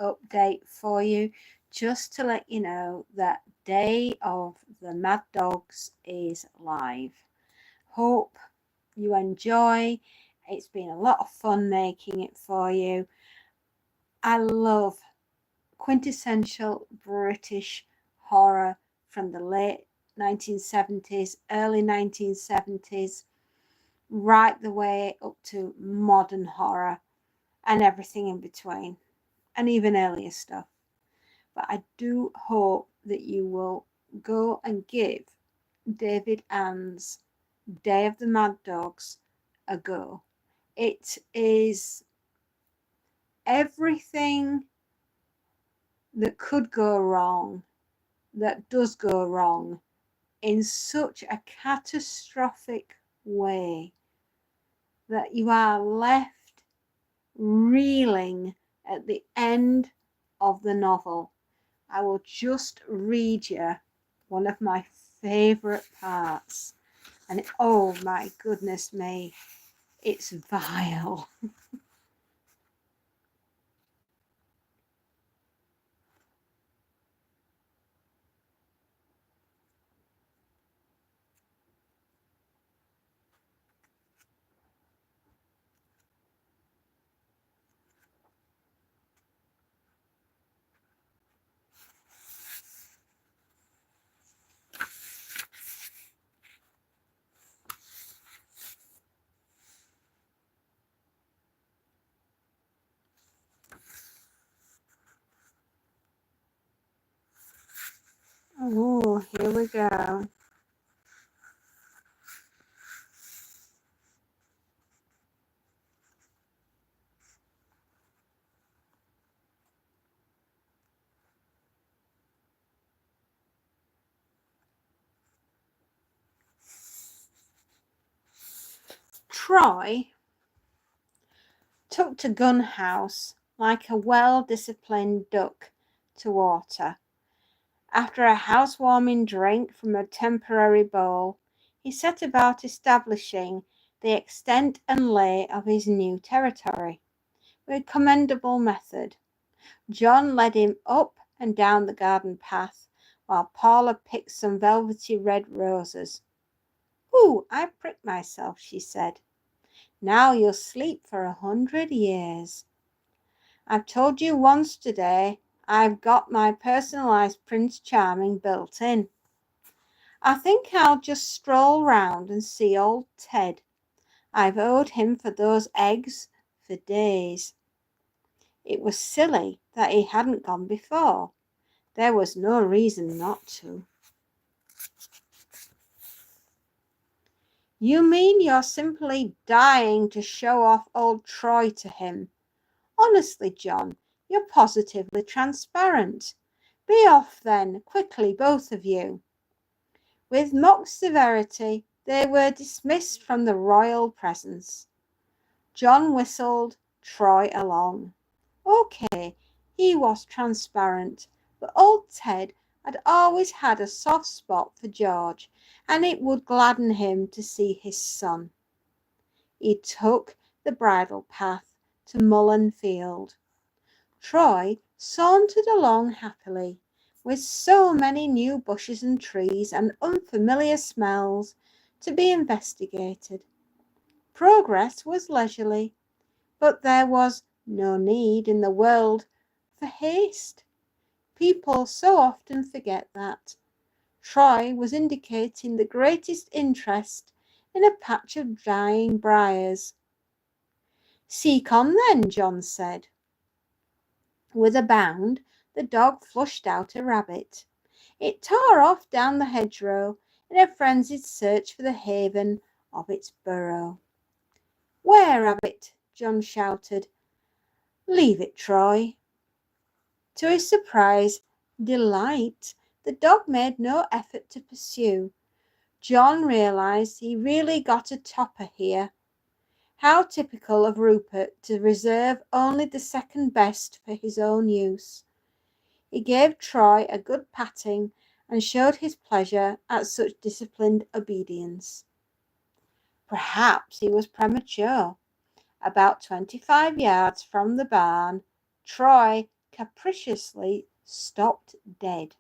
update for you, just to let you know that Day of the Mad Dogs is live. Hope you enjoy. It's been a lot of fun making it for you. I love quintessential British horror from the late 1970s, early 1970s, right the way up to modern horror and everything in between, and even earlier stuff. But I do hope that you will go and give David Ann's Day of the Mad Dogs a go. It is everything that could go wrong, that does go wrong, in such a catastrophic way that you are left reeling at the end of the novel. I will just read you one of my favourite parts. And oh my goodness me, it's vile. Oh, here we go. Troy took to Gun House like a well-disciplined duck to water. After a housewarming drink from a temporary bowl, he set about establishing the extent and lay of his new territory with commendable method. John led him up and down the garden path, while Paula picked some velvety red roses. "Ooh, I pricked myself," she said. "Now you'll sleep for 100 years. I've told you once today I've got my personalized Prince Charming built in. I think I'll just stroll round and see old Ted. I've owed him for those eggs for days." It was silly that he hadn't gone before. There was no reason not to. "You mean you're simply dying to show off old Troy to him? Honestly, John, you're positively transparent. Be off then, quickly, both of you." With mock severity, they were dismissed from the royal presence. John whistled Troy along. Okay, he was transparent, but old Ted had always had a soft spot for George, and it would gladden him to see his son. He took the bridle path to Mullen Field. Troy sauntered along happily, with so many new bushes and trees and unfamiliar smells to be investigated. Progress was leisurely, but there was no need in the world for haste. People so often forget that. Troy was indicating the greatest interest in a patch of dying briars. "Seek on then," John said. With a bound, the dog flushed out a rabbit. It tore off down the hedgerow in a frenzied search for the haven of its burrow. "Where, rabbit?" John shouted. "Leave it, Troy." To his surprise, delight, the dog made no effort to pursue. John realised he really got a topper here. How typical of Rupert to reserve only the second best for his own use. He gave Troy a good patting and showed his pleasure at such disciplined obedience. Perhaps he was premature. About 25 yards from the barn, Troy capriciously stopped dead.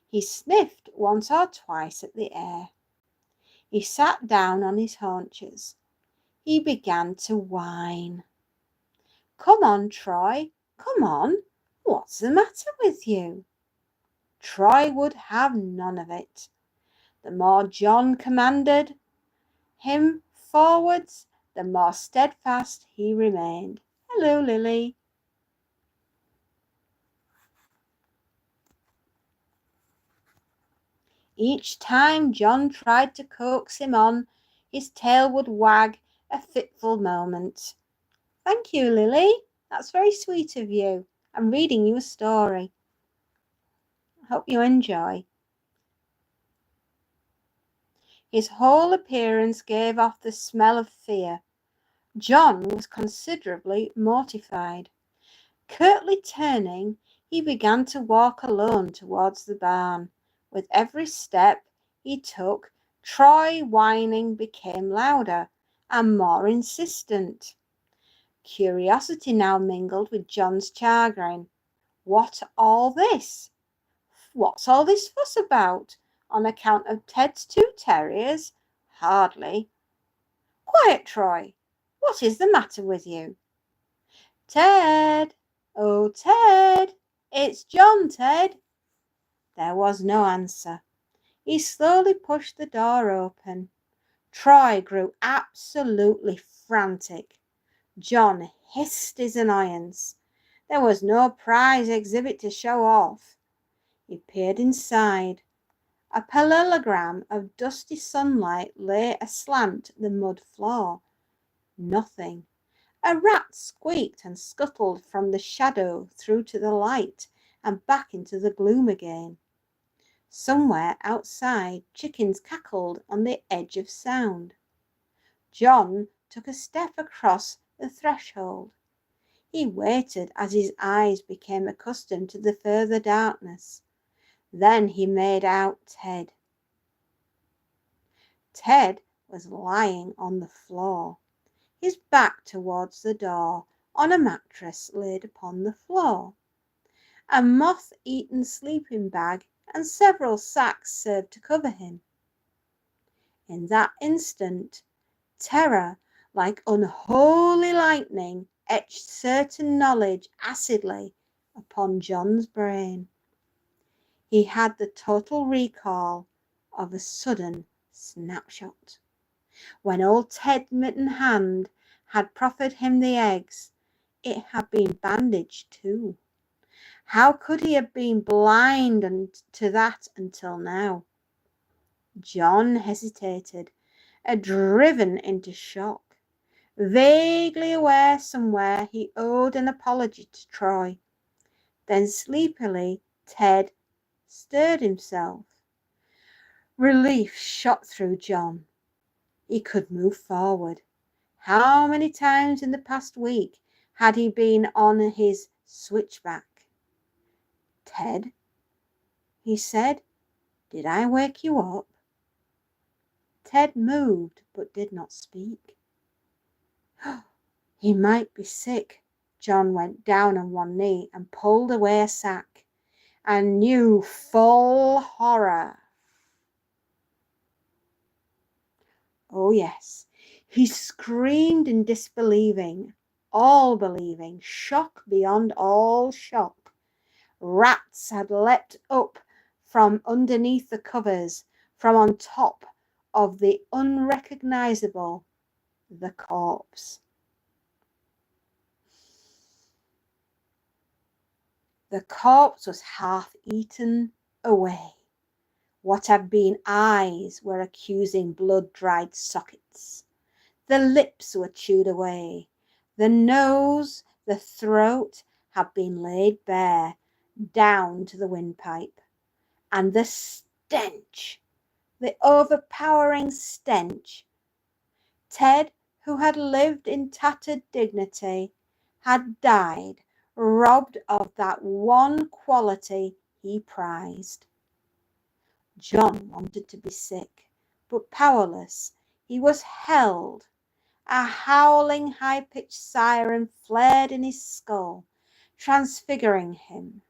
He sniffed once or twice at the air. He sat down on his haunches. He began to whine. "Come on, Troy, come on. What's the matter with you?" Troy would have none of it. The more John commanded him forwards, the more steadfast he remained. Hello, Lily. Each time John tried to coax him on, his tail would wag a fitful moment. Thank you, Lily. That's very sweet of you. I'm reading you a story. I hope you enjoy. His whole appearance gave off the smell of fear. John was considerably mortified. Curtly turning, he began to walk alone towards the barn. With every step he took, Troy whining became louder and more insistent. Curiosity now mingled with John's chagrin. What's all this fuss about? On account of Ted's two terriers? Hardly. Quiet, Troy. What is the matter with you? Ted! Oh, Ted! It's John, Ted! There was no answer. He slowly pushed the door open. Troy grew absolutely frantic. John hissed his annoyance. There was no prize exhibit to show off. He peered inside. A parallelogram of dusty sunlight lay aslant the mud floor. Nothing. A rat squeaked and scuttled from the shadow through to the light and back into the gloom again. Somewhere outside, chickens cackled on the edge of sound. John took a step across the threshold. He waited as his eyes became accustomed to the further darkness. Then he made out Ted. Ted was lying on the floor, his back towards the door, on a mattress laid upon the floor. A moth-eaten sleeping bag and several sacks served to cover him. In that instant, terror, like unholy lightning, etched certain knowledge acidly upon John's brain. He had the total recall of a sudden snapshot. When old Ted Mitten Hand had proffered him the eggs, it had been bandaged too. How could he have been blind to that until now? John hesitated, driven into shock, vaguely aware somewhere he owed an apology to Troy. Then sleepily Ted stirred himself. Relief shot through John. He could move forward. How many times in the past week had he been on his switchback? Ted, he said, did I wake you up? Ted moved but did not speak. He might be sick. John went down on one knee and pulled away a sack. A new full horror. Oh yes, he screamed in disbelieving, all believing, shock beyond all shock. Rats had leapt up from underneath the covers, from on top of the unrecognizable, the corpse. The corpse was half eaten away. What had been eyes were accusing blood-dried sockets. The lips were chewed away. The nose, the throat had been laid bare, down to the windpipe. And the stench, the overpowering stench. Ted, who had lived in tattered dignity, had died, robbed of that one quality he prized. John wanted to be sick, but powerless. He was held. A howling, high-pitched siren flared in his skull, transfiguring him.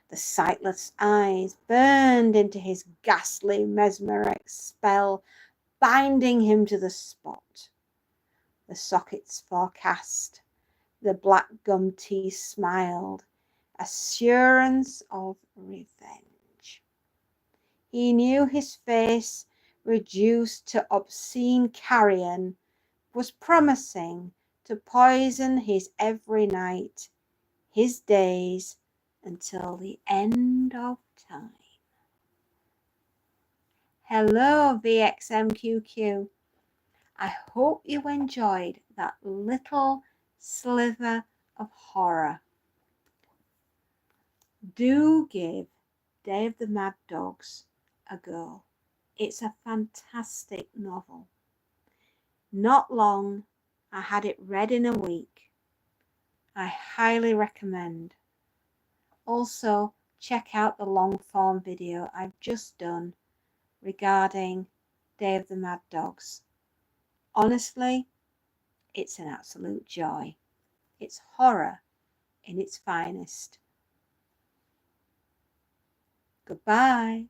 The sightless eyes burned into his ghastly mesmeric spell, binding him to the spot. The sockets forecast, the black gum teeth smiled, assurance of revenge. He knew his face, reduced to obscene carrion, was promising to poison his every night, his days, until the end of time. Hello, VXMQQ. I hope you enjoyed that little sliver of horror. Do give Day of the Mad Dogs a go. It's a fantastic novel. Not long, I had it read in a week. I highly recommend. Also, check out the long form video I've just done regarding Day of the Mad Dogs. Honestly, it's an absolute joy. It's horror in its finest. Goodbye.